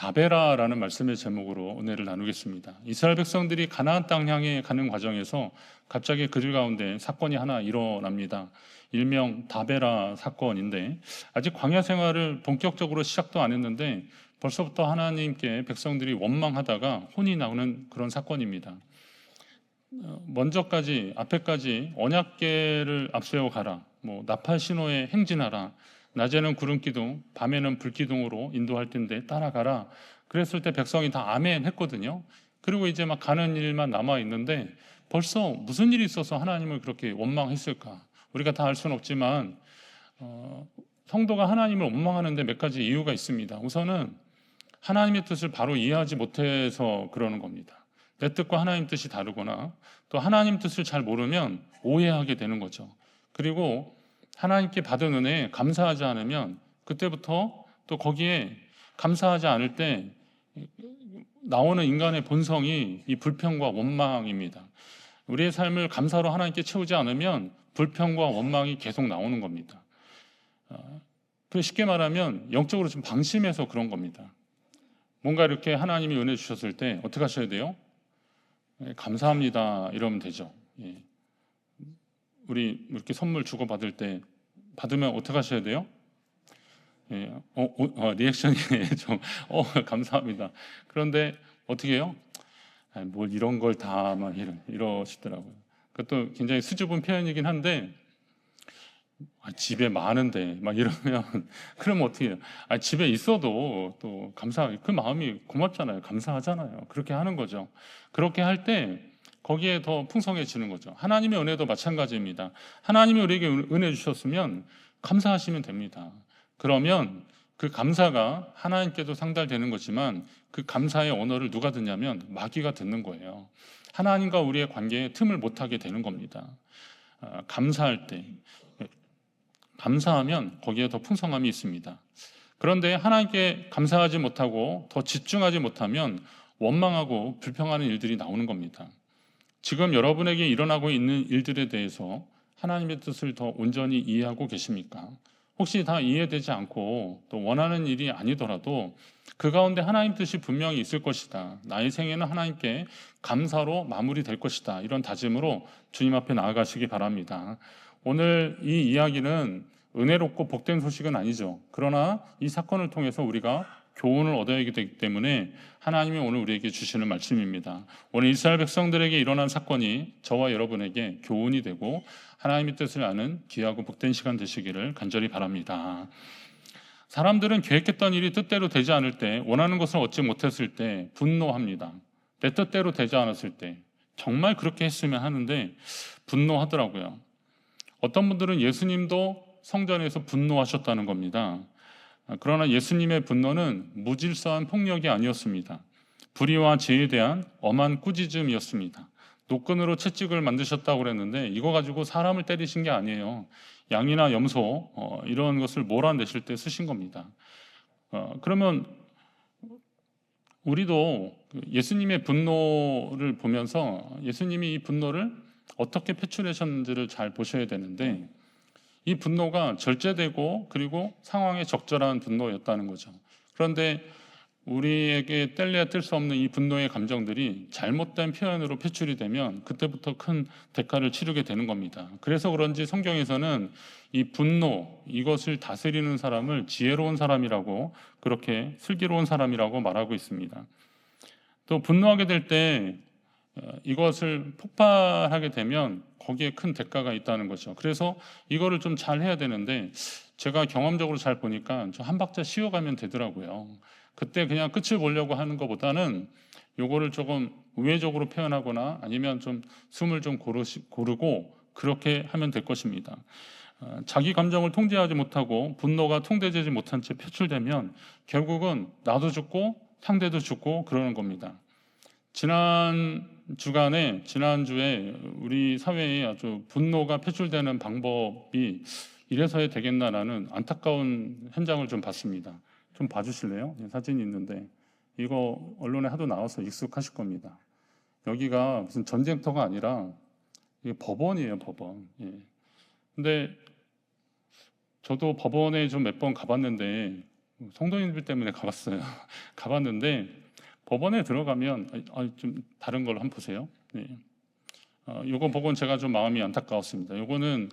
다베라라는 말씀의 제목으로 은혜를 나누겠습니다. 이스라엘 백성들이 가나안 땅 향해 가는 과정에서 갑자기 그들 가운데 사건이 하나 일어납니다. 일명 다베라 사건인데, 아직 광야 생활을 본격적으로 시작도 안 했는데 벌써부터 하나님께 백성들이 원망하다가 혼이 나오는 그런 사건입니다. 앞에까지 언약궤를 앞세워 가라, 나팔 신호에 행진하라, 낮에는 구름 기둥, 밤에는 불 기둥으로 인도할 텐데 따라가라. 그랬을 때 백성이 다 아멘 했거든요. 그리고 이제 막 가는 일만 남아 있는데 벌써 무슨 일이 있어서 하나님을 그렇게 원망했을까? 우리가 다 알 수는 없지만 성도가 하나님을 원망하는데 몇 가지 이유가 있습니다. 우선은 하나님의 뜻을 바로 이해하지 못해서 그러는 겁니다. 내 뜻과 하나님 뜻이 다르거나 또 하나님 뜻을 잘 모르면 오해하게 되는 거죠. 그리고 하나님께 받은 은혜에 감사하지 않으면 그때부터 또 거기에 감사하지 않을 때 나오는 인간의 본성이 이 불평과 원망입니다. 우리의 삶을 감사로 하나님께 채우지 않으면 불평과 원망이 계속 나오는 겁니다. 쉽게 말하면 영적으로 좀 방심해서 그런 겁니다. 뭔가 이렇게 하나님이 은혜 주셨을 때 어떻게 하셔야 돼요? 감사합니다 이러면 되죠. 우리 이렇게 선물 주고받을 때 받으면 어떻게 하셔야 돼요? 리액션이 좀 감사합니다. 그런데 어떻게 해요? 뭘 이런 걸 다 막 이러시더라고요. 그것도 굉장히 수줍은 표현이긴 한데 집에 많은데 막 이러면 그러면 어떻게 해요? 집에 있어도 또 그 마음이 고맙잖아요. 감사하잖아요. 그렇게 하는 거죠. 그렇게 할 때 거기에 더 풍성해지는 거죠. 하나님의 은혜도 마찬가지입니다. 하나님이 우리에게 은혜 주셨으면 감사하시면 됩니다. 그러면 그 감사가 하나님께도 상달되는 거지만 그 감사의 언어를 누가 듣냐면 마귀가 듣는 거예요. 하나님과 우리의 관계에 틈을 못하게 되는 겁니다. 감사할 때 감사하면 거기에 더 풍성함이 있습니다. 그런데 하나님께 감사하지 못하고 더 집중하지 못하면 원망하고 불평하는 일들이 나오는 겁니다. 지금 여러분에게 일어나고 있는 일들에 대해서 하나님의 뜻을 더 온전히 이해하고 계십니까? 혹시 다 이해되지 않고 또 원하는 일이 아니더라도 그 가운데 하나님 뜻이 분명히 있을 것이다. 나의 생애는 하나님께 감사로 마무리될 것이다. 이런 다짐으로 주님 앞에 나아가시기 바랍니다. 오늘 이 이야기는 은혜롭고 복된 소식은 아니죠. 그러나 이 사건을 통해서 우리가 교훈을 얻어야 되기 때문에 하나님이 오늘 우리에게 주시는 말씀입니다. 오늘 이스라엘 백성들에게 일어난 사건이 저와 여러분에게 교훈이 되고 하나님의 뜻을 아는 귀하고 복된 시간 되시기를 간절히 바랍니다. 사람들은 계획했던 일이 뜻대로 되지 않을 때, 원하는 것을 얻지 못했을 때 분노합니다. 내 뜻대로 되지 않았을 때 정말 그렇게 했으면 하는데 분노하더라고요. 어떤 분들은 예수님도 성전에서 분노하셨다는 겁니다. 그러나 예수님의 분노는 무질서한 폭력이 아니었습니다. 불의와 죄에 대한 엄한 꾸짖음이었습니다. 노끈으로 채찍을 만드셨다고 그랬는데 이거 가지고 사람을 때리신 게 아니에요. 양이나 염소 이런 것을 몰아내실 때 쓰신 겁니다. 그러면 우리도 예수님의 분노를 보면서 예수님이 이 분노를 어떻게 표출하셨는지를 잘 보셔야 되는데 이 분노가 절제되고 그리고 상황에 적절한 분노였다는 거죠. 그런데 우리에게 뗄래야 뗄 수 없는 이 분노의 감정들이 잘못된 표현으로 표출이 되면 그때부터 큰 대가를 치르게 되는 겁니다. 그래서 그런지 성경에서는 이 분노, 이것을 다스리는 사람을 지혜로운 사람이라고, 그렇게 슬기로운 사람이라고 말하고 있습니다. 또 분노하게 될 때 이것을 폭발하게 되면 거기에 큰 대가가 있다는 거죠. 그래서 이거를 좀 잘 해야 되는데 제가 경험적으로 잘 보니까 좀 한 박자 쉬어가면 되더라고요. 그때 그냥 끝을 보려고 하는 것보다는 요거를 조금 우회적으로 표현하거나 아니면 좀 숨을 좀 고르고 그렇게 하면 될 것입니다. 자기 감정을 통제하지 못하고 분노가 통제되지 못한 채 표출되면 결국은 나도 죽고 상대도 죽고 그러는 겁니다. 지난주에 우리 사회에 아주 분노가 표출되는 방법이 이래서야 되겠나라는 안타까운 현장을 좀 봤습니다. 좀 봐주실래요? 사진이 있는데 이거 언론에 하도 나와서 익숙하실 겁니다. 여기가 무슨 전쟁터가 아니라 이게 법원이에요, 법원. 근데 저도 법원에 좀 몇 번 가봤는데 성도님들 때문에 가봤어요. 가봤는데 법원에 들어가면 좀 다른 걸로 한번 보세요. 네. 요거 보고는 제가 좀 마음이 안타까웠습니다. 요거는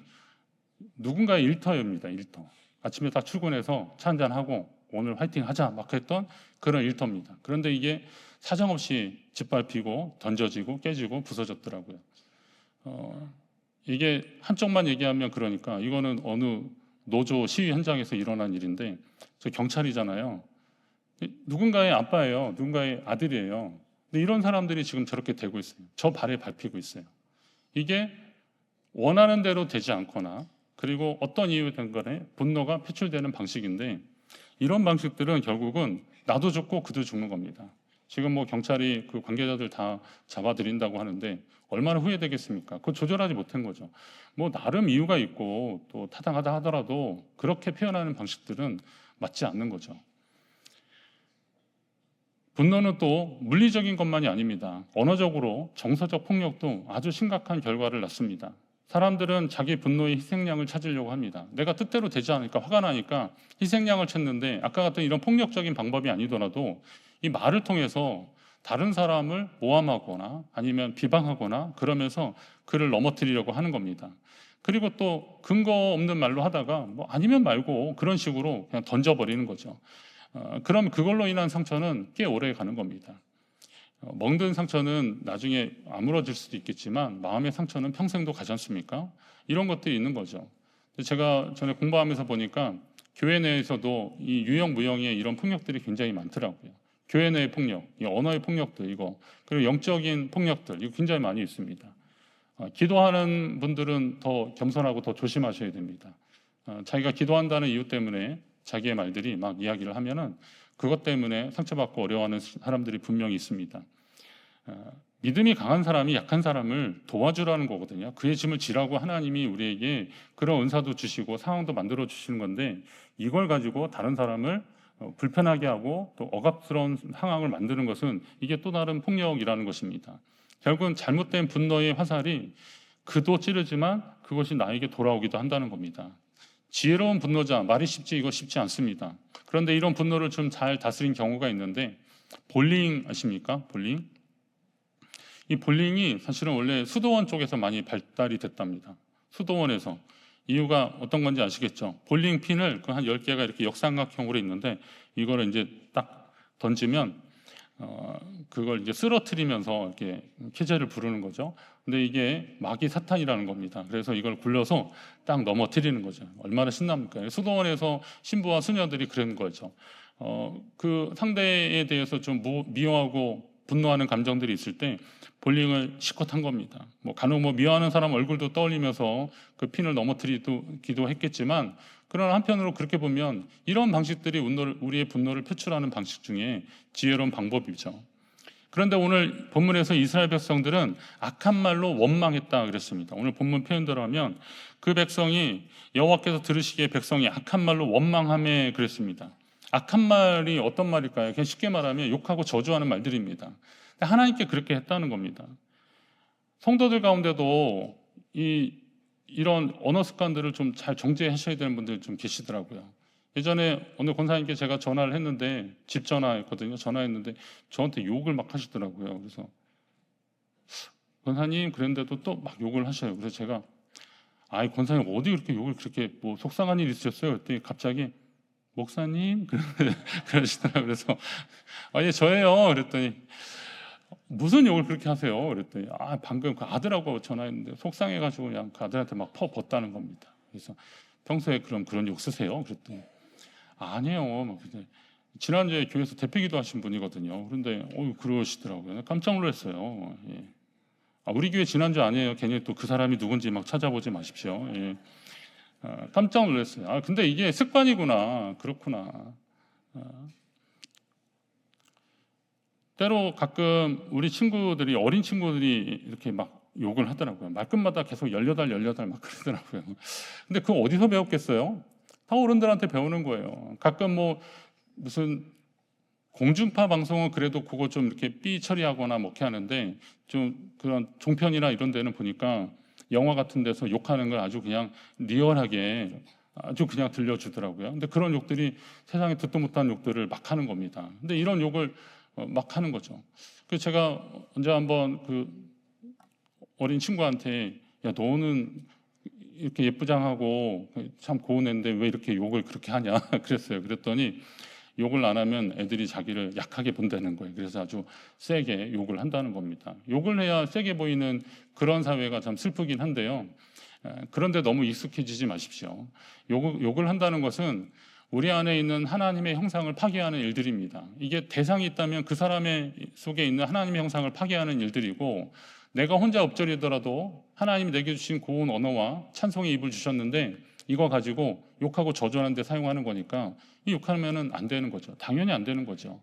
누군가의 일터입니다. 일터. 아침에 딱 출근해서 차 한잔하고 오늘 화이팅 하자 막 했던 그런 일터입니다. 그런데 이게 사정없이 짓밟히고 던져지고 깨지고 부서졌더라고요. 이게 한쪽만 얘기하면 그러니까 이거는 어느 노조 시위 현장에서 일어난 일인데 저 경찰이잖아요. 누군가의 아빠예요. 누군가의 아들이에요. 근데 이런 사람들이 지금 저렇게 되고 있어요. 저 발에 밟히고 있어요. 이게 원하는 대로 되지 않거나 그리고 어떤 이유든 간에 분노가 표출되는 방식인데 이런 방식들은 결국은 나도 죽고 그도 죽는 겁니다. 지금 뭐 경찰이 그 관계자들 다 잡아들인다고 하는데 얼마나 후회되겠습니까? 그거 조절하지 못한 거죠. 뭐 나름 이유가 있고 또 타당하다 하더라도 그렇게 표현하는 방식들은 맞지 않는 거죠. 분노는 또 물리적인 것만이 아닙니다. 언어적으로 정서적 폭력도 아주 심각한 결과를 낳습니다. 사람들은 자기 분노의 희생양을 찾으려고 합니다. 내가 뜻대로 되지 않으니까 화가 나니까 희생양을 찾는데 아까 같은 이런 폭력적인 방법이 아니더라도 이 말을 통해서 다른 사람을 모함하거나 아니면 비방하거나 그러면서 그를 넘어뜨리려고 하는 겁니다. 그리고 또 근거 없는 말로 하다가 뭐 아니면 말고 그런 식으로 그냥 던져버리는 거죠. 그럼 그걸로 인한 상처는 꽤 오래 가는 겁니다. 멍든 상처는 나중에 아물어질 수도 있겠지만 마음의 상처는 평생도 가지 않습니까? 이런 것들이 있는 거죠. 제가 전에 공부하면서 보니까 교회 내에서도 이 유형 무형의 이런 폭력들이 굉장히 많더라고요. 교회 내의 폭력, 이 언어의 폭력들 이거 그리고 영적인 폭력들 이거 굉장히 많이 있습니다. 기도하는 분들은 더 겸손하고 더 조심하셔야 됩니다. 자기가 기도한다는 이유 때문에 자기의 말들이 막 이야기를 하면은 그것 때문에 상처받고 어려워하는 사람들이 분명히 있습니다. 믿음이 강한 사람이 약한 사람을 도와주라는 거거든요. 그의 짐을 지라고 하나님이 우리에게 그런 은사도 주시고 상황도 만들어 주시는 건데 이걸 가지고 다른 사람을 불편하게 하고 또 억압스러운 상황을 만드는 것은 이게 또 다른 폭력이라는 것입니다. 결국은 잘못된 분노의 화살이 그도 찌르지만 그것이 나에게 돌아오기도 한다는 겁니다. 지혜로운 분노자, 말이 쉽지 이거 쉽지 않습니다. 그런데 이런 분노를 좀 잘 다스린 경우가 있는데 볼링 아십니까? 볼링? 이 볼링이 사실은 원래 수도원 쪽에서 많이 발달이 됐답니다. 수도원에서. 이유가 어떤 건지 아시겠죠? 볼링 핀을 그 한 10개가 이렇게 역삼각형으로 있는데 이거를 이제 딱 던지면 그걸 이제 쓰러뜨리면서 이렇게 쾌재를 부르는 거죠. 근데 이게 마귀 사탄이라는 겁니다. 그래서 이걸 굴려서 딱 넘어뜨리는 거죠. 얼마나 신납니까? 수도원에서 신부와 수녀들이 그런 거죠. 그 상대에 대해서 좀 미워하고 분노하는 감정들이 있을 때 볼링을 실컷 한 겁니다. 뭐 간혹 뭐 미워하는 사람 얼굴도 떠올리면서 그 핀을 넘어뜨리기도 했겠지만 그러나 한편으로 그렇게 보면 이런 방식들이 우리의 분노를 표출하는 방식 중에 지혜로운 방법이죠. 그런데 오늘 본문에서 이스라엘 백성들은 악한 말로 원망했다 그랬습니다. 오늘 본문 표현대로 하면 그 백성이 여호와께서 들으시기에 백성이 악한 말로 원망하며 그랬습니다. 악한 말이 어떤 말일까요? 그냥 쉽게 말하면 욕하고 저주하는 말들입니다. 하나님께 그렇게 했다는 겁니다. 성도들 가운데도 이런 언어 습관들을 좀 잘 정제하셔야 되는 분들 좀 계시더라고요. 예전에 어느 권사님께 제가 전화를 했는데 집 전화했거든요. 전화했는데 저한테 욕을 막 하시더라고요. 그래서 권사님 그랬는데도 또 막 욕을 하셔요. 그래서 제가 아이 권사님 어디 그렇게 욕을 그렇게 뭐 속상한 일 있으셨어요? 그랬더니 갑자기 목사님 그러시더라고요. 그래서 예 저예요. 그랬더니 무슨 욕을 그렇게 하세요? 그랬더니 방금 그 아들하고 전화했는데 속상해가지고 그냥 그 아들한테 막 퍼붓다는 겁니다. 그래서 평소에 그런 욕 쓰세요? 그랬더니 아니에요. 지난주에 교회에서 대표기도 하신 분이거든요. 그런데 그러시더라고요. 깜짝 놀랐어요. 예. 우리 교회 지난주 아니에요. 괜히 또 그 사람이 누군지 막 찾아보지 마십시오. 예. 깜짝 놀랐어요. 근데 이게 습관이구나. 그렇구나. 때로 가끔 우리 친구들이 어린 친구들이 이렇게 막 욕을 하더라고요. 말끝마다 계속 18 막 그러더라고요. 근데 그거 어디서 배웠겠어요? 다 어른들한테 배우는 거예요. 가끔 뭐 무슨 공중파 방송은 그래도 그거 좀 이렇게 삐 처리하거나 뭐 이렇게 하는데 좀 그런 종편이나 이런 데는 보니까 영화 같은 데서 욕하는 걸 아주 그냥 리얼하게 아주 그냥 들려주더라고요. 근데 그런 욕들이 세상에 듣도 못한 욕들을 막 하는 겁니다. 근데 이런 욕을 막 하는 거죠. 그래서 제가 언제 한번 그 어린 친구한테 야 너는 이렇게 예쁘장하고 참 고운 애인데 왜 이렇게 욕을 그렇게 하냐 그랬어요. 그랬더니 욕을 안 하면 애들이 자기를 약하게 본다는 거예요. 그래서 아주 세게 욕을 한다는 겁니다. 욕을 해야 세게 보이는 그런 사회가 참 슬프긴 한데요. 그런데 너무 익숙해지지 마십시오. 욕을 한다는 것은 우리 안에 있는 하나님의 형상을 파괴하는 일들입니다. 이게 대상이 있다면 그 사람의 속에 있는 하나님의 형상을 파괴하는 일들이고, 내가 혼자 엎드리더라도 하나님이 내게 주신 고운 언어와 찬송의 입을 주셨는데 이거 가지고 욕하고 저주하는 데 사용하는 거니까 이 욕하면은 안 되는 거죠. 당연히 안 되는 거죠.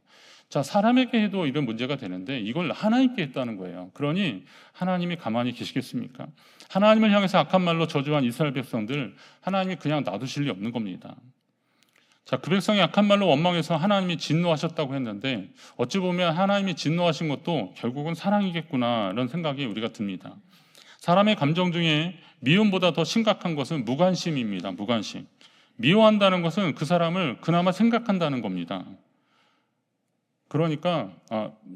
자, 사람에게 해도 이런 문제가 되는데 이걸 하나님께 했다는 거예요. 그러니 하나님이 가만히 계시겠습니까? 하나님을 향해서 악한 말로 저주한 이스라엘 백성들, 하나님이 그냥 놔두실 리 없는 겁니다. 자, 그 백성이 악한 말로 원망해서 하나님이 진노하셨다고 했는데 어찌 보면 하나님이 진노하신 것도 결국은 사랑이겠구나 이런 생각이 우리가 듭니다. 사람의 감정 중에 미움보다 더 심각한 것은 무관심입니다. 무관심. 미워한다는 것은 그 사람을 그나마 생각한다는 겁니다. 그러니까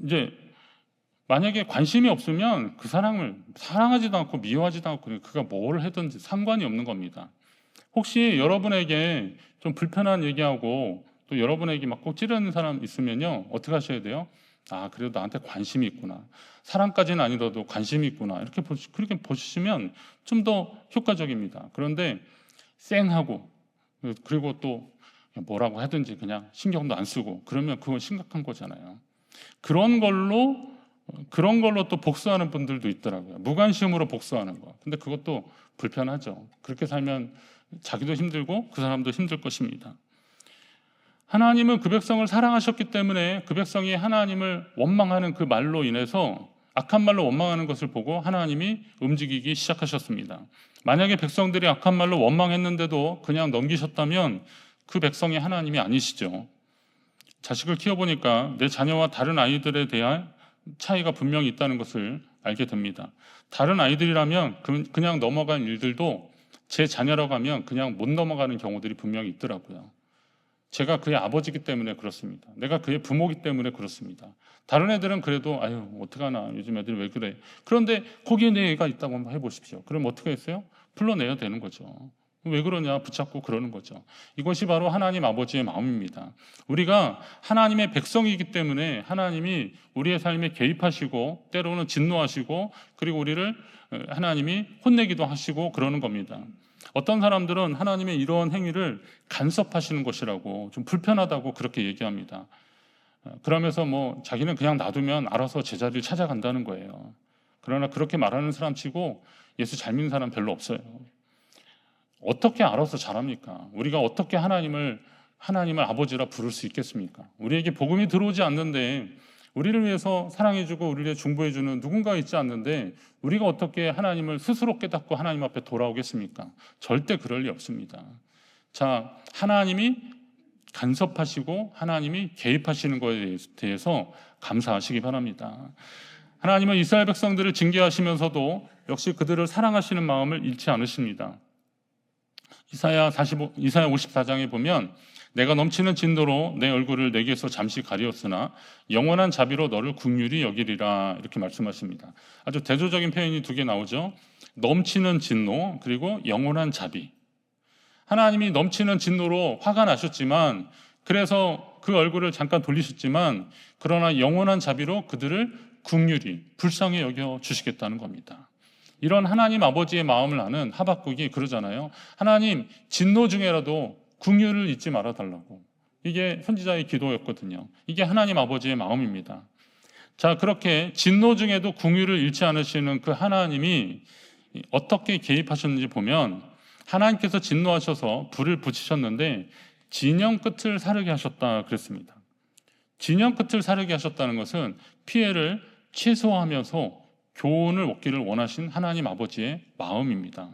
이제 만약에 관심이 없으면 그 사람을 사랑하지도 않고 미워하지도 않고 그가 뭘 하든지 상관이 없는 겁니다. 혹시 여러분에게 좀 불편한 얘기하고 또 여러분에게 막 꼭 찌르는 사람 있으면요, 어떻게 하셔야 돼요? 그래도 나한테 관심이 있구나, 사랑까지는 아니더라도 관심이 있구나, 이렇게 그렇게 보시면 좀 더 효과적입니다. 그런데 쌩하고 그리고 또 뭐라고 하든지 그냥 신경도 안 쓰고 그러면 그건 심각한 거잖아요. 그런 걸로 또 복수하는 분들도 있더라고요. 무관심으로 복수하는 거. 근데 그것도 불편하죠. 그렇게 살면 자기도 힘들고 그 사람도 힘들 것입니다. 하나님은 그 백성을 사랑하셨기 때문에 그 백성이 하나님을 원망하는 그 말로 인해서, 악한 말로 원망하는 것을 보고 하나님이 움직이기 시작하셨습니다. 만약에 백성들이 악한 말로 원망했는데도 그냥 넘기셨다면 그 백성이 하나님이 아니시죠. 자식을 키워보니까 내 자녀와 다른 아이들에 대한 차이가 분명히 있다는 것을 알게 됩니다. 다른 아이들이라면 그냥 넘어간 일들도 제 자녀라고 하면 그냥 못 넘어가는 경우들이 분명히 있더라고요. 제가 그의 아버지이기 때문에 그렇습니다. 내가 그의 부모이기 때문에 그렇습니다. 다른 애들은 그래도 어떡하나 요즘 애들이 왜 그래. 그런데 거기에 내 애가 있다고 한번 해보십시오. 그럼 어떻게 했어요? 불러내야 되는 거죠. 왜 그러냐 붙잡고 그러는 거죠. 이것이 바로 하나님 아버지의 마음입니다. 우리가 하나님의 백성이기 때문에 하나님이 우리의 삶에 개입하시고 때로는 진노하시고 그리고 우리를 하나님이 혼내기도 하시고 그러는 겁니다. 어떤 사람들은 하나님의 이런 행위를 간섭하시는 것이라고, 좀 불편하다고 그렇게 얘기합니다. 그러면서 자기는 그냥 놔두면 알아서 제자리를 찾아간다는 거예요. 그러나 그렇게 말하는 사람 치고 예수 잘 믿는 사람 별로 없어요. 어떻게 알아서 잘합니까? 우리가 어떻게 하나님을 아버지라 부를 수 있겠습니까? 우리에게 복음이 들어오지 않는데, 우리를 위해서 사랑해주고 우리를 중보해주는 누군가 있지 않는데 우리가 어떻게 하나님을 스스로 깨닫고 하나님 앞에 돌아오겠습니까? 절대 그럴 리 없습니다. 자, 하나님이 간섭하시고 하나님이 개입하시는 것에 대해서 감사하시기 바랍니다. 하나님은 이스라엘 백성들을 징계하시면서도 역시 그들을 사랑하시는 마음을 잃지 않으십니다. 이사야 54장에 보면 내가 넘치는 진노로 내 얼굴을 내게서 잠시 가리었으나 영원한 자비로 너를 긍휼히 여기리라, 이렇게 말씀하십니다. 아주 대조적인 표현이 두 개 나오죠. 넘치는 진노, 그리고 영원한 자비. 하나님이 넘치는 진노로 화가 나셨지만, 그래서 그 얼굴을 잠깐 돌리셨지만, 그러나 영원한 자비로 그들을 긍휼히 불쌍히 여겨 주시겠다는 겁니다. 이런 하나님 아버지의 마음을 아는 하박국이 그러잖아요. 하나님, 진노 중에라도 긍휼을 잊지 말아 달라고. 이게 선지자의 기도였거든요. 이게 하나님 아버지의 마음입니다. 자, 그렇게 진노 중에도 긍휼을 잃지 않으시는 그 하나님이 어떻게 개입하셨는지 보면, 하나님께서 진노하셔서 불을 붙이셨는데 진영 끝을 사르게 하셨다 그랬습니다. 진영 끝을 사르게 하셨다는 것은 피해를 최소화하면서 교훈을 얻기를 원하신 하나님 아버지의 마음입니다.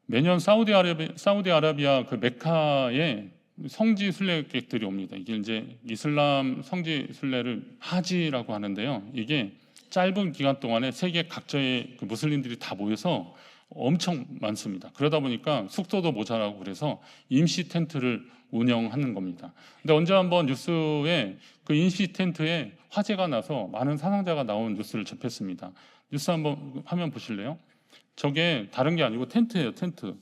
매년 사우디아라비아 그 메카에 성지 순례객들이 옵니다. 이게 이제 이슬람 성지 순례를 하지라고 하는데요. 이게 짧은 기간 동안에 세계 각처의 그 무슬림들이 다 모여서 엄청 많습니다. 그러다 보니까 숙소도 모자라고 그래서 임시 텐트를 운영하는 겁니다. 근데 언제 한번 뉴스에 그 임시 텐트에 화재가 나서 많은 사상자가 나온 뉴스를 접했습니다. 뉴스 한번 화면 보실래요? 저게 다른 게 아니고 텐트예요, 텐트.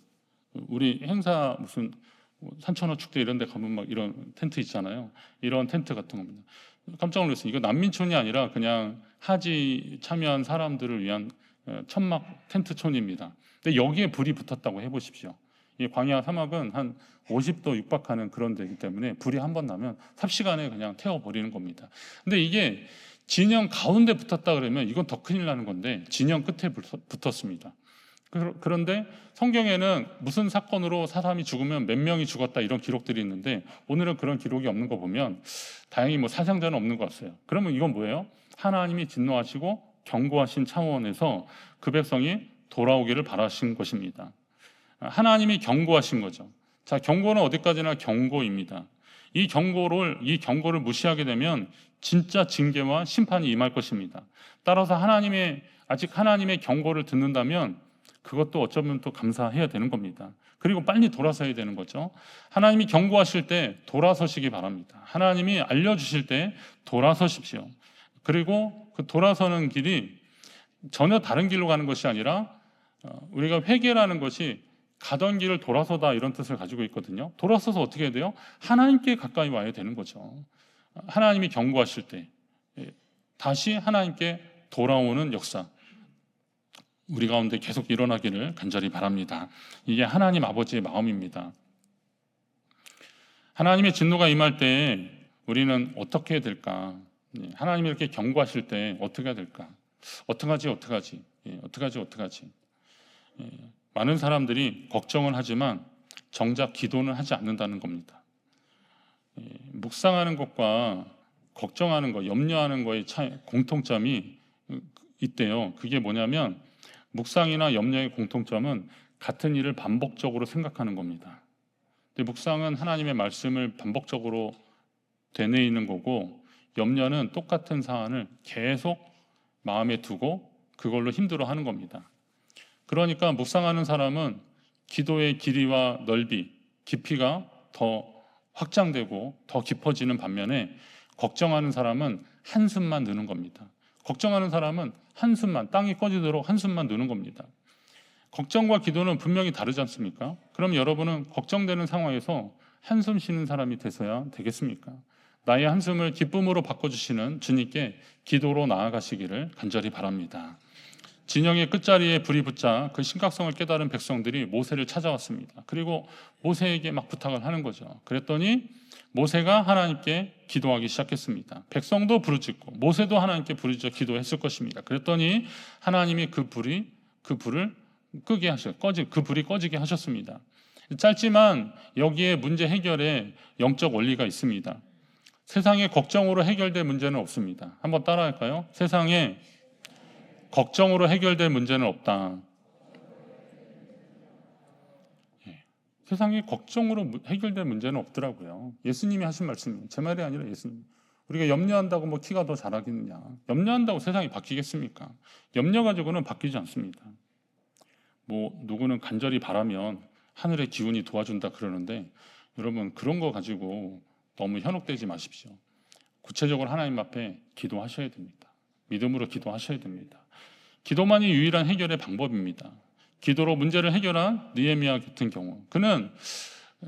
우리 행사 무슨 산천어 축제 이런 데 가면 막 이런 텐트 있잖아요. 이런 텐트 같은 겁니다. 깜짝 놀랐어요. 이거 난민촌이 아니라 그냥 하지 참여한 사람들을 위한 천막 텐트촌입니다. 근데 여기에 불이 붙었다고 해보십시오. 이 광야 사막은 한 50도 육박하는 그런 데이기 때문에 불이 한 번 나면 삽시간에 그냥 태워버리는 겁니다. 근데 이게 진영 가운데 붙었다 그러면 이건 더 큰일 나는 건데 진영 끝에 붙었습니다. 그런데 성경에는 무슨 사건으로 사람이 죽으면 몇 명이 죽었다 이런 기록들이 있는데 오늘은 그런 기록이 없는 거 보면 다행히 뭐 사상자는 없는 것 같아요. 그러면 이건 뭐예요? 하나님이 진노하시고 경고하신 차원에서 그 백성이 돌아오기를 바라신 것입니다. 하나님이 경고하신 거죠. 자, 경고는 어디까지나 경고입니다. 이 경고를 무시하게 되면 진짜 징계와 심판이 임할 것입니다. 따라서 아직 하나님의 경고를 듣는다면 그것도 어쩌면 또 감사해야 되는 겁니다. 그리고 빨리 돌아서야 되는 거죠. 하나님이 경고하실 때 돌아서시기 바랍니다. 하나님이 알려주실 때 돌아서십시오. 그리고 그 돌아서는 길이 전혀 다른 길로 가는 것이 아니라 우리가 회개라는 것이 가던 길을 돌아서다 이런 뜻을 가지고 있거든요. 돌아서서 어떻게 해야 돼요? 하나님께 가까이 와야 되는 거죠. 하나님이 경고하실 때 다시 하나님께 돌아오는 역사 우리 가운데 계속 일어나기를 간절히 바랍니다. 이게 하나님 아버지의 마음입니다. 하나님의 진노가 임할 때 우리는 어떻게 해야 될까? 하나님이 이렇게 경고하실 때 어떻게 해야 될까? 어떡하지? 많은 사람들이 걱정을 하지만 정작 기도는 하지 않는다는 겁니다. 묵상하는 것과 걱정하는 것, 염려하는 거의 공통점이 있대요. 그게 뭐냐면 묵상이나 염려의 공통점은 같은 일을 반복적으로 생각하는 겁니다. 근데 묵상은 하나님의 말씀을 반복적으로 되뇌이는 거고 염려는 똑같은 사안을 계속 마음에 두고 그걸로 힘들어하는 겁니다. 그러니까 묵상하는 사람은 기도의 길이와 넓이, 깊이가 더 확장되고 더 깊어지는 반면에 걱정하는 사람은 한숨만 넣는 겁니다. 걱정하는 사람은 땅이 꺼지도록 한숨만 넣는 겁니다. 걱정과 기도는 분명히 다르지 않습니까? 그럼 여러분은 걱정되는 상황에서 한숨 쉬는 사람이 되서야 되겠습니까? 나의 한숨을 기쁨으로 바꿔주시는 주님께 기도로 나아가시기를 간절히 바랍니다. 진영의 끝자리에 불이 붙자 그 심각성을 깨달은 백성들이 모세를 찾아왔습니다. 그리고 모세에게 막 부탁을 하는 거죠. 그랬더니 모세가 하나님께 기도하기 시작했습니다. 백성도 부르짖고 모세도 하나님께 부르짖어 기도했을 것입니다. 그랬더니 하나님이 그 불을 그 불이 꺼지게 하셨습니다. 짧지만 여기에 문제 해결에 영적 원리가 있습니다. 세상에 걱정으로 해결될 문제는 없습니다. 한번 따라할까요? 세상에 걱정으로 해결될 문제는 없다. 세상에 걱정으로 해결될 문제는 없더라고요. 예수님이 하신 말씀이에요. 제 말이 아니라 예수님. 우리가 염려한다고 뭐 키가 더 자라겠느냐. 염려한다고 세상이 바뀌겠습니까? 염려 가지고는 바뀌지 않습니다. 뭐 누구는 간절히 바라면 하늘의 기운이 도와준다 그러는데 여러분 그런 거 가지고 너무 현혹되지 마십시오. 구체적으로 하나님 앞에 기도하셔야 됩니다. 믿음으로 기도하셔야 됩니다. 기도만이 유일한 해결의 방법입니다. 기도로 문제를 해결한 느헤미야 같은 경우 그는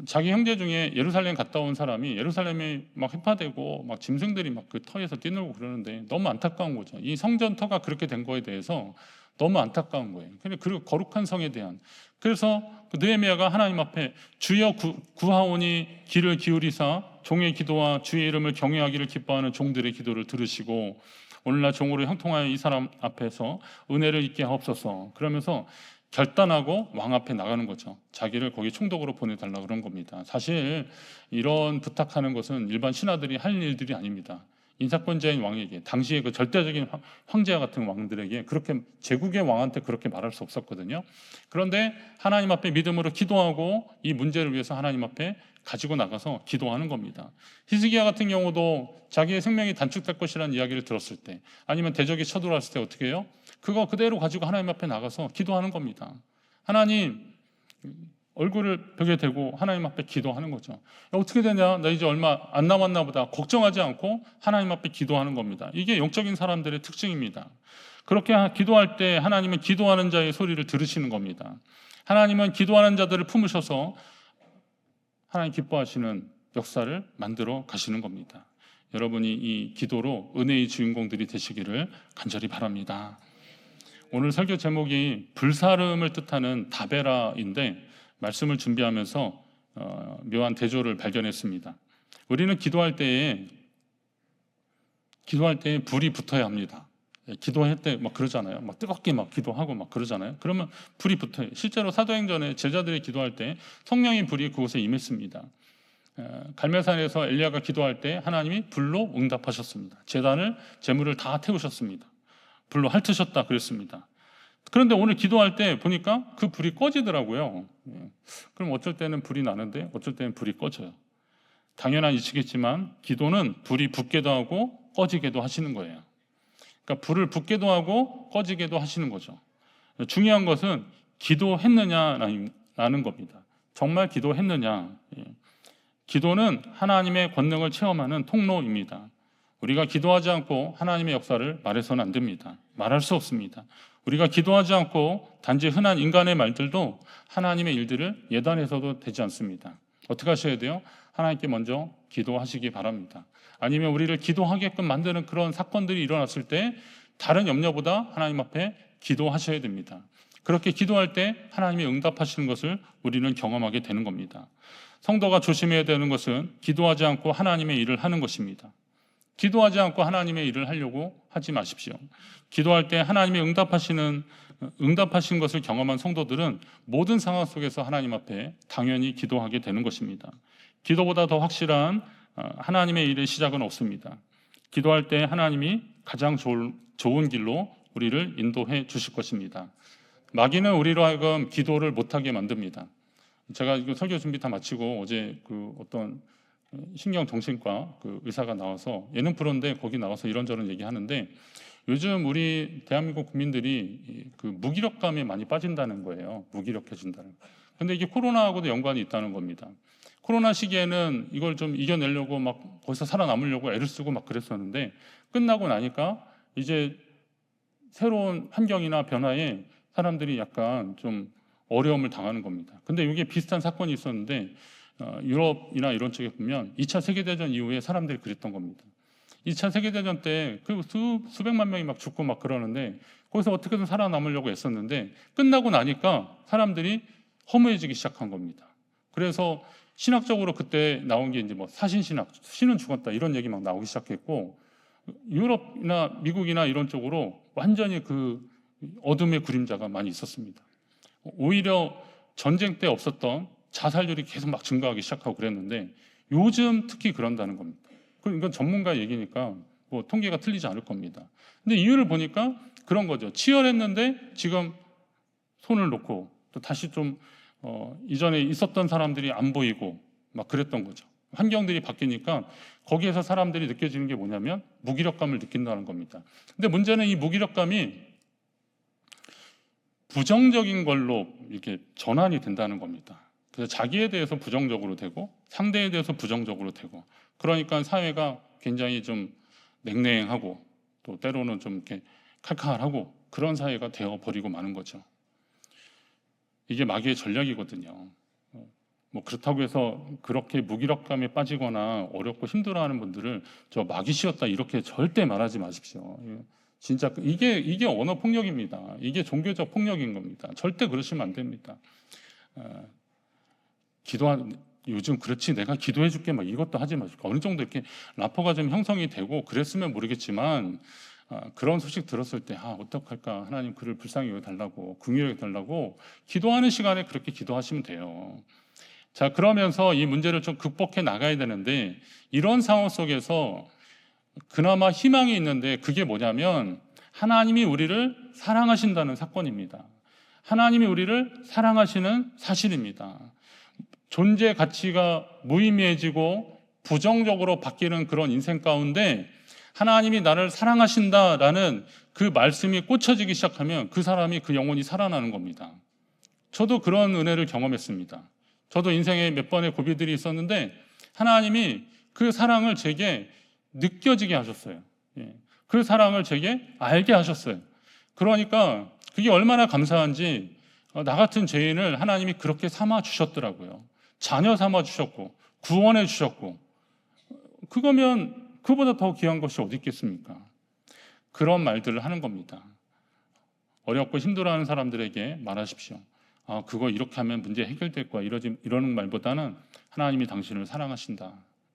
자기 형제 중에 예루살렘 갔다 온 사람이 예루살렘이 막 회파되고 막 짐승들이 막 그 터에서 뛰놀고 그러는데 너무 안타까운 거죠. 이 성전 터가 그렇게 된 거에 대해서 너무 안타까운 거예요. 그리고 거룩한 성에 대한 그래서 그 느헤미야가 하나님 앞에 주여 구하오니 귀를 기울이사 종의 기도와 주의 이름을 경외하기를 기뻐하는 종들의 기도를 들으시고 오늘날 종으로 형통하여 이 사람 앞에서 은혜를 있게 하옵소서. 그러면서 결단하고 왕 앞에 나가는 거죠. 자기를 거기 총독으로 보내달라 그런 겁니다. 사실 이런 부탁하는 것은 일반 신하들이 할 일들이 아닙니다. 인사권자인 왕에게 당시에 그 절대적인 황제와 같은 왕들에게 그렇게 제국의 왕한테 그렇게 말할 수 없었거든요. 그런데 하나님 앞에 믿음으로 기도하고 이 문제를 위해서 하나님 앞에 가지고 나가서 기도하는 겁니다. 히스기야 같은 경우도 자기의 생명이 단축될 것이라는 이야기를 들었을 때 아니면 대적이 쳐들어왔을 때 어떻게 해요? 그거 그대로 가지고 하나님 앞에 나가서 기도하는 겁니다. 하나님, 얼굴을 벽에 대고 하나님 앞에 기도하는 거죠. 야, 어떻게 되냐? 나 이제 얼마 안 남았나 보다. 걱정하지 않고 하나님 앞에 기도하는 겁니다. 이게 영적인 사람들의 특징입니다. 그렇게 기도할 때 하나님은 기도하는 자의 소리를 들으시는 겁니다. 하나님은 기도하는 자들을 품으셔서 하나님 기뻐하시는 역사를 만들어 가시는 겁니다. 여러분이 이 기도로 은혜의 주인공들이 되시기를 간절히 바랍니다. 오늘 설교 제목이 불사름을 뜻하는 다베라인데 말씀을 준비하면서 묘한 대조를 발견했습니다. 우리는 기도할 때에 불이 붙어야 합니다. 기도할 때 막 그러잖아요. 막 뜨겁게 막 기도하고 막 그러잖아요. 그러면 불이 붙어요. 실제로 사도행전에 제자들이 기도할 때 성령의 불이 그곳에 임했습니다. 갈멜산에서 엘리야가 기도할 때 하나님이 불로 응답하셨습니다. 제물을 다 태우셨습니다. 불로 핥으셨다 그랬습니다. 그런데 오늘 기도할 때 보니까 그 불이 꺼지더라고요. 그럼 어쩔 때는 불이 나는데 어쩔 때는 불이 꺼져요. 당연한 이치겠지만 기도는 불이 붙게도 하고 꺼지게도 하시는 거예요. 그러니까 불을 붙게도 하고 꺼지게도 하시는 거죠. 중요한 것은 기도했느냐라는 겁니다. 정말 기도했느냐. 기도는 하나님의 권능을 체험하는 통로입니다. 우리가 기도하지 않고 하나님의 역사를 말해서는 안 됩니다. 말할 수 없습니다. 우리가 기도하지 않고 단지 흔한 인간의 말들도 하나님의 일들을 예단해서도 되지 않습니다. 어떻게 하셔야 돼요? 하나님께 먼저 기도하시기 바랍니다. 아니면 우리를 기도하게끔 만드는 그런 사건들이 일어났을 때 다른 염려보다 하나님 앞에 기도하셔야 됩니다. 그렇게 기도할 때 하나님이 응답하시는 것을 우리는 경험하게 되는 겁니다. 성도가 조심해야 되는 것은 기도하지 않고 하나님의 일을 하는 것입니다. 기도하지 않고 하나님의 일을 하려고 하지 마십시오. 기도할 때 하나님이 응답하신 것을 경험한 성도들은 모든 상황 속에서 하나님 앞에 당연히 기도하게 되는 것입니다. 기도보다 더 확실한 하나님의 일의 시작은 없습니다. 기도할 때 하나님이 가장 좋은 길로 우리를 인도해 주실 것입니다. 마귀는 우리로 하여금 기도를 못하게 만듭니다. 제가 이거 설교 준비 다 마치고 어제 그 어떤 신경정신과 그 의사가 나와서 예능 프로인데 거기 나와서 이런저런 얘기하는데 요즘 우리 대한민국 국민들이 그 무기력감에 많이 빠진다는 거예요. 무기력해진다는. 근데 이게 코로나하고도 연관이 있다는 겁니다. 코로나 시기에는 이걸 좀 이겨내려고 막 거기서 살아남으려고 애를 쓰고 막 그랬었는데 끝나고 나니까 이제 새로운 환경이나 변화에 사람들이 약간 좀 어려움을 당하는 겁니다. 근데 이게 비슷한 사건이 있었는데 유럽이나 이런 쪽에 보면 2차 세계대전 이후에 사람들이 그랬던 겁니다. 2차 세계대전 때 그 수백만 명이 막 죽고 막 그러는데 거기서 어떻게든 살아남으려고 애썼는데 끝나고 나니까 사람들이 허무해지기 시작한 겁니다. 그래서 신학적으로 그때 나온 게 이제 뭐 사신신학, 신은 죽었다 이런 얘기 막 나오기 시작했고 유럽이나 미국이나 이런 쪽으로 완전히 그 어둠의 그림자가 많이 있었습니다. 오히려 전쟁 때 없었던 자살률이 계속 막 증가하기 시작하고 그랬는데 요즘 특히 그런다는 겁니다. 이건 전문가 얘기니까 뭐 통계가 틀리지 않을 겁니다. 근데 이유를 보니까 그런 거죠. 치열했는데 지금 손을 놓고 또 다시 좀 이전에 있었던 사람들이 안 보이고 막 그랬던 거죠. 환경들이 바뀌니까 거기에서 사람들이 느껴지는 게 뭐냐면 무기력감을 느낀다는 겁니다. 근데 문제는 이 무기력감이 부정적인 걸로 이렇게 전환이 된다는 겁니다. 그래서 자기에 대해서 부정적으로 되고 상대에 대해서 부정적으로 되고 그러니까 사회가 굉장히 좀 냉랭하고 또 때로는 좀 이렇게 칼칼하고 그런 사회가 되어버리고 마는 거죠. 이게 마귀의 전략이거든요. 뭐 그렇다고 해서 그렇게 무기력감에 빠지거나 어렵고 힘들어하는 분들을 저 마귀시였다 이렇게 절대 말하지 마십시오. 진짜 이게 언어 폭력입니다. 이게 종교적 폭력인 겁니다. 절대 그러시면 안 됩니다. 요즘 그렇지 내가 기도해 줄게 막 이것도 하지 마시고 어느 정도 이렇게 라포가 좀 형성이 되고 그랬으면 모르겠지만 그런 소식 들었을 때 어떡할까 하나님 그를 불쌍히 여겨달라고 긍휼히 여겨달라고 기도하는 시간에 그렇게 기도하시면 돼요. 자, 그러면서 이 문제를 좀 극복해 나가야 되는데 이런 상황 속에서 그나마 희망이 있는데 그게 뭐냐면 하나님이 우리를 사랑하신다는 사건입니다. 하나님이 우리를 사랑하시는 사실입니다. 존재 가치가 무의미해지고 부정적으로 바뀌는 그런 인생 가운데 하나님이 나를 사랑하신다라는 그 말씀이 꽂혀지기 시작하면 그 사람이 그 영혼이 살아나는 겁니다. 저도 그런 은혜를 경험했습니다. 저도 인생에 몇 번의 고비들이 있었는데 하나님이 그 사랑을 제게 느껴지게 하셨어요. 예. 그 사랑을 제게 알게 하셨어요. 그러니까 그게 얼마나 감사한지 나 같은 죄인을 하나님이 그렇게 삼아 주셨더라고요. 자녀 삼아 주셨고 구원해 주셨고, 그거면 그보다 더 귀한 것이 어디 있겠습니까? 그런 말들을 하는 겁니다. 어렵고 힘들어하는 사람들에게 말하십시오. 그거 이렇게 하면 문제 해결될 거야. 이러는 말보다는 하나님이 당신을 사랑하신다.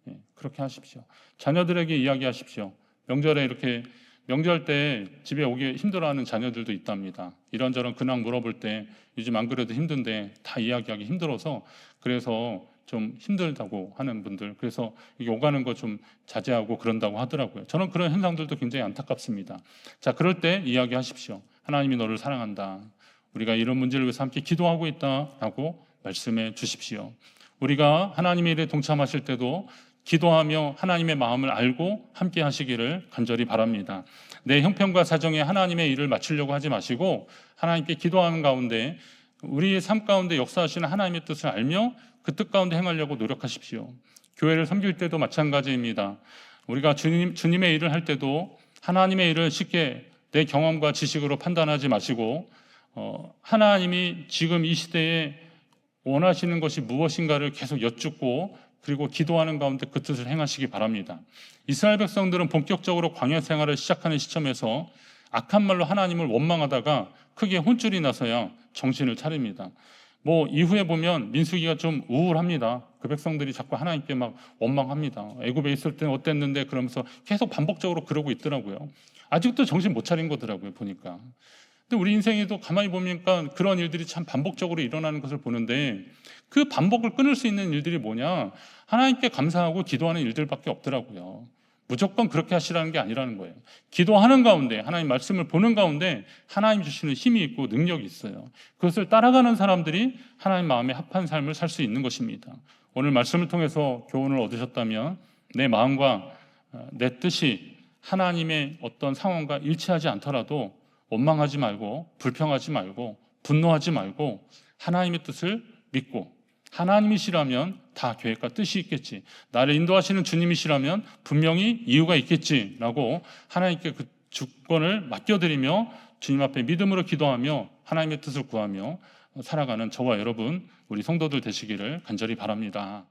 예, 그렇게 하십시오. 자녀들에게 이야기하십시오. 명절에 이렇게 명절 때 집에 오기 힘들어하는 자녀들도 있답니다. 이런저런 근황 물어볼 때 요즘 안 그래도 힘든데 다 이야기하기 힘들어서, 그래서 좀 힘들다고 하는 분들, 그래서 이게 오가는 거 좀 자제하고 그런다고 하더라고요. 저는 그런 현상들도 굉장히 안타깝습니다. 자, 그럴 때 이야기하십시오. 하나님이 너를 사랑한다. 우리가 이런 문제를 위해서 함께 기도하고 있다라고 말씀해 주십시오. 우리가 하나님의 일에 동참하실 때도 기도하며 하나님의 마음을 알고 함께 하시기를 간절히 바랍니다. 내 형편과 사정에 하나님의 일을 맞추려고 하지 마시고 하나님께 기도하는 가운데 우리의 삶 가운데 역사하시는 하나님의 뜻을 알며 그 뜻 가운데 행하려고 노력하십시오. 교회를 섬길 때도 마찬가지입니다. 우리가 주님의 일을 할 때도 하나님의 일을 쉽게 내 경험과 지식으로 판단하지 마시고 하나님이 지금 이 시대에 원하시는 것이 무엇인가를 계속 여쭙고 그리고 기도하는 가운데 그 뜻을 행하시기 바랍니다. 이스라엘 백성들은 본격적으로 광야 생활을 시작하는 시점에서 악한 말로 하나님을 원망하다가 크게 혼쭐이 나서야 정신을 차립니다. 이후에 보면 민수기가 좀 우울합니다. 그 백성들이 자꾸 하나님께 막 원망합니다. 애굽에 있을 때는 어땠는데 그러면서 계속 반복적으로 그러고 있더라고요. 아직도 정신 못 차린 거더라고요, 보니까. 근데 우리 인생에도 가만히 보니까 그런 일들이 참 반복적으로 일어나는 것을 보는데 그 반복을 끊을 수 있는 일들이 뭐냐? 하나님께 감사하고 기도하는 일들밖에 없더라고요. 무조건 그렇게 하시라는 게 아니라는 거예요. 기도하는 가운데 하나님 말씀을 보는 가운데 하나님 주시는 힘이 있고 능력이 있어요. 그것을 따라가는 사람들이 하나님 마음에 합한 삶을 살 수 있는 것입니다. 오늘 말씀을 통해서 교훈을 얻으셨다면 내 마음과 내 뜻이 하나님의 어떤 상황과 일치하지 않더라도 원망하지 말고 불평하지 말고 분노하지 말고 하나님의 뜻을 믿고, 하나님이시라면 다 계획과 뜻이 있겠지, 나를 인도하시는 주님이시라면 분명히 이유가 있겠지라고 하나님께 그 주권을 맡겨드리며 주님 앞에 믿음으로 기도하며 하나님의 뜻을 구하며 살아가는 저와 여러분, 우리 성도들 되시기를 간절히 바랍니다.